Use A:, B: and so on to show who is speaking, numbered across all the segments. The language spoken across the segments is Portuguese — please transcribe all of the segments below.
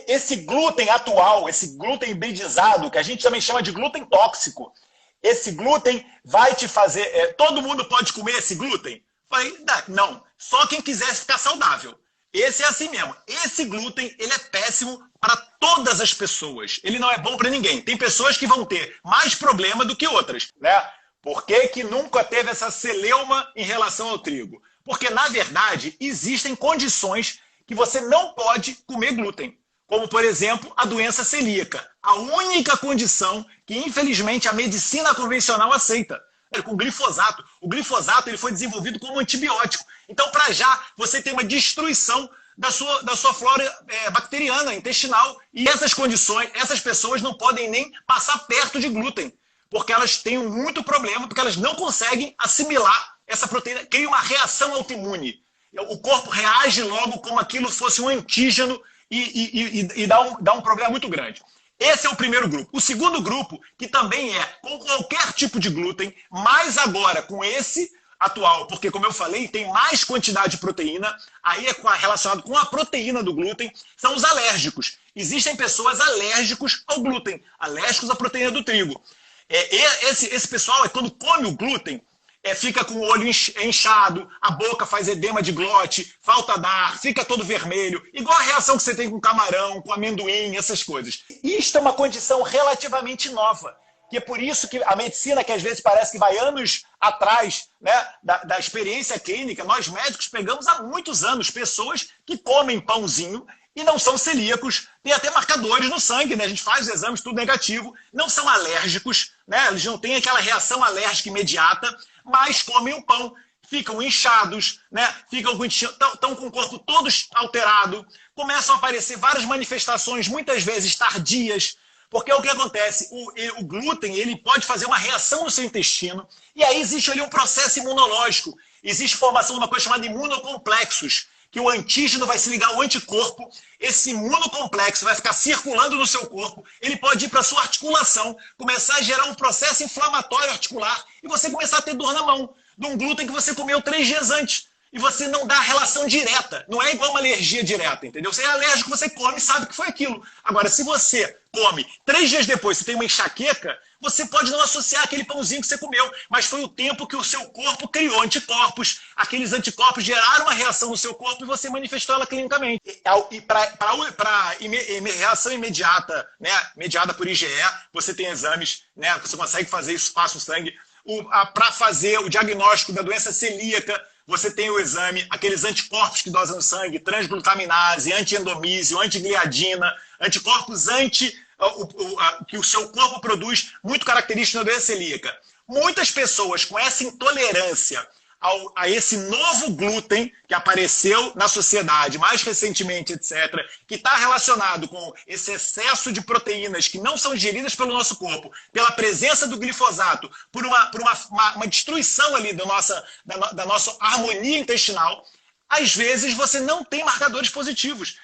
A: esse glúten atual, esse glúten hibridizado, que a gente também chama de glúten tóxico, esse glúten vai te fazer... todo mundo pode comer esse glúten? Não, só quem quiser ficar saudável. Esse é assim mesmo. Esse glúten, ele é péssimo para todas as pessoas. Ele não é bom para ninguém. Tem pessoas que vão ter mais problema do que outras, né? Por que nunca teve essa celeuma em relação ao trigo? Porque, na verdade, existem condições que você não pode comer glúten. Como, por exemplo, a doença celíaca. A única condição que, infelizmente, a medicina convencional aceita. Com glifosato. O glifosato ele foi desenvolvido como antibiótico. Então, para já, você tem uma destruição da sua flora bacteriana, intestinal. E essas condições, essas pessoas não podem nem passar perto de glúten. Porque elas têm muito problema, porque elas não conseguem assimilar essa proteína. Cria uma reação autoimune. O corpo reage logo como aquilo fosse um antígeno e dá um problema muito grande. Esse é o primeiro grupo. O segundo grupo, que também é com qualquer tipo de glúten, mas agora com esse atual, porque como eu falei, tem mais quantidade de proteína, aí é relacionado com a proteína do glúten, são os alérgicos. Existem pessoas alérgicos ao glúten, alérgicos à proteína do trigo. Esse pessoal, quando come o glúten, fica com o olho inchado, a boca faz edema de glote, falta ar, fica todo vermelho, igual a reação que você tem com camarão, com amendoim, essas coisas. Isto é uma condição relativamente nova, que é por isso que a medicina, que às vezes parece que vai anos atrás, né, da experiência clínica, nós médicos pegamos há muitos anos pessoas que comem pãozinho e não são celíacos, tem até marcadores no sangue, né? A gente faz os exames, tudo negativo, não são alérgicos, né? Eles não têm aquela reação alérgica imediata, mas comem o pão, ficam inchados, né? Estão com o corpo todo alterado, começam a aparecer várias manifestações, muitas vezes tardias, porque o que acontece? O glúten ele pode fazer uma reação no seu intestino, e aí existe ali um processo imunológico, existe formação de uma coisa chamada imunocomplexos, que o antígeno vai se ligar ao anticorpo, esse imunocomplexo vai ficar circulando no seu corpo, ele pode ir para a sua articulação, começar a gerar um processo inflamatório articular e você começar a ter dor na mão, de um glúten que você comeu 3 dias antes. E você não dá relação direta, não é igual uma alergia direta, entendeu? Você é alérgico, você come e sabe que foi aquilo. Agora, se você come 3 dias depois, você tem uma enxaqueca, você pode não associar aquele pãozinho que você comeu, mas foi o tempo que o seu corpo criou anticorpos, aqueles anticorpos geraram uma reação no seu corpo e você manifestou ela clinicamente. E para reação imediata, né, mediada por IgE, você tem exames, né, você consegue fazer isso, passa o sangue. Para fazer o diagnóstico da doença celíaca, você tem o exame, aqueles anticorpos que dosam no sangue, transglutaminase, antiendomísio, antigliadina, anticorpos que o seu corpo produz, muito característico na doença celíaca. Muitas pessoas com essa intolerância a esse novo glúten que apareceu na sociedade mais recentemente, etc., que está relacionado com esse excesso de proteínas que não são digeridas pelo nosso corpo, pela presença do glifosato, por uma destruição ali da nossa harmonia intestinal, às vezes você não tem marcadores positivos.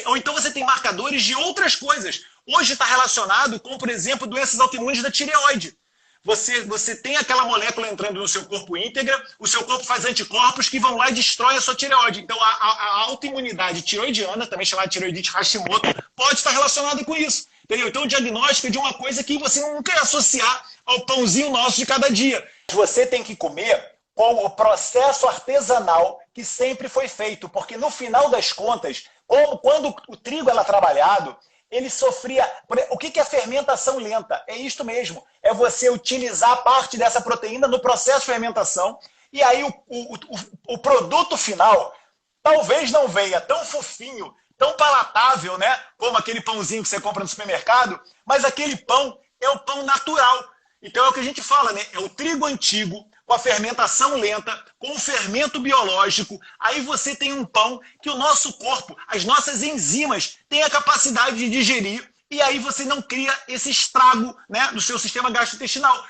A: Ou então você tem marcadores de outras coisas. Hoje está relacionado com, por exemplo, doenças autoimunes da tireoide. Você tem aquela molécula entrando no seu corpo íntegra, o seu corpo faz anticorpos que vão lá e destroem a sua tireoide. Então, a autoimunidade tiroidiana, também chamada tireoidite Hashimoto, pode estar relacionada com isso. Entendeu? Então, o diagnóstico é de uma coisa que você não quer associar ao pãozinho nosso de cada dia. Você tem que comer com o processo artesanal que sempre foi feito, porque no final das contas, quando o trigo era trabalhado, ele sofria... O que é fermentação lenta? É isto mesmo. É você utilizar parte dessa proteína no processo de fermentação e aí o produto final talvez não venha tão fofinho, tão palatável, né? Como aquele pãozinho que você compra no supermercado, mas aquele pão é o pão natural. Então é o que a gente fala, né? É o trigo antigo, com a fermentação lenta, com o fermento biológico, aí você tem um pão que o nosso corpo, as nossas enzimas, têm a capacidade de digerir, e aí você não cria esse estrago, né, no seu sistema gastrointestinal.